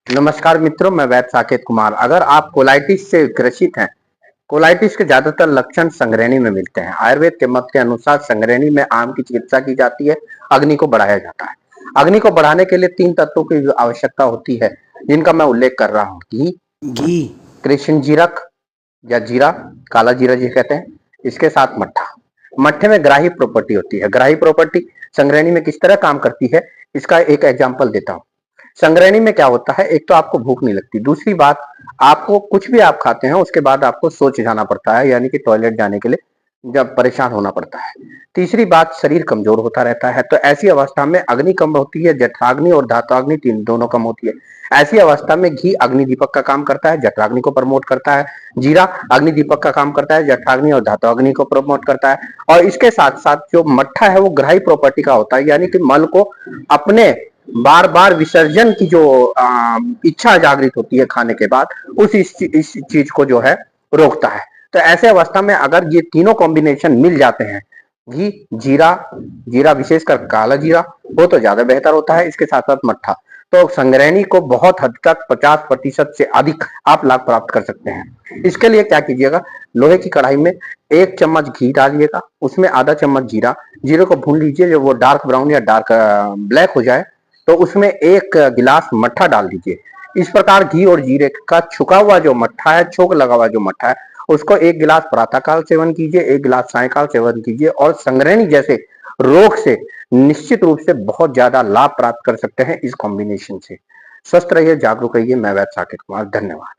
नमस्कार मित्रों, मैं वैद्य साकेत कुमार। अगर आप कोलाइटिस से ग्रसित हैं, कोलाइटिस के ज्यादातर लक्षण संगृहणी में मिलते हैं। आयुर्वेद के मत के अनुसार संगृहणी में आम की चिकित्सा की जाती है, अग्नि को बढ़ाया जाता है। अग्नि को बढ़ाने के लिए 3 तत्वों की आवश्यकता होती है, जिनका मैं उल्लेख कर रहा हूँ। घी, कृष्ण जीरक या जीरा, काला जीरा जिसे कहते हैं, इसके साथ मट्ठा। मट्ठे में ग्राही प्रॉपर्टी होती है। ग्राही प्रॉपर्टी संगृहणी में किस तरह काम करती है, इसका एक एग्जाम्पल देता हूँ। संगृहणी में क्या होता है, एक तो आपको भूख नहीं लगती, दूसरी बात आपको कुछ भी आप खाते हैं उसके बाद आपको सोच जाना पड़ता है, यानी कि टॉयलेट जाने के लिए जब परेशान होना पड़ता है। तीसरी बात, शरीर कमजोर होता रहता है। तो ऐसी अवस्था में अग्नि कम होती है, जठराग्नि और धात्वाग्नि तीन दोनों कम होती है। ऐसी अवस्था में घी अग्नि दीपक का काम करता है, जठराग्नि को प्रमोट करता है। जीरा अग्नि दीपक का काम करता है, जठराग्नि और धात्वाग्नि को प्रमोट करता है। और इसके साथ साथ जो मट्ठा है वो ग्राही प्रॉपर्टी का होता है, यानी कि मल को अपने बार बार विसर्जन की जो इच्छा जागृत होती है खाने के बाद, इस चीज को जो है रोकता है। तो ऐसे अवस्था में अगर ये तीनों कॉम्बिनेशन मिल जाते हैं, घी, जीरा, जीरा विशेषकर काला जीरा वो तो ज्यादा बेहतर होता है, इसके साथ साथ मट्ठा, तो संगृहणी को बहुत हद तक 50% से अधिक आप लाभ प्राप्त कर सकते हैं। इसके लिए क्या कीजिएगा, लोहे की कढ़ाई में 1 चम्मच घी डालिएगा, उसमें आधा चम्मच जीरा, जीरे को भून लीजिए। जब वो डार्क ब्राउन या डार्क ब्लैक हो जाए तो उसमें 1 गिलास मट्ठा डाल दीजिए। इस प्रकार घी और जीरे का छुका हुआ जो मट्ठा है, छोक लगा हुआ जो मट्ठा है, उसको 1 गिलास प्रातःकाल सेवन कीजिए, 1 गिलास सायकाल सेवन कीजिए, और संगृहणी जैसे रोग से निश्चित रूप से बहुत ज्यादा लाभ प्राप्त कर सकते हैं इस कॉम्बिनेशन से। स्वस्थ रहिए, जागरूक रहिए। मैं वैद्य साकेत कुमार, धन्यवाद।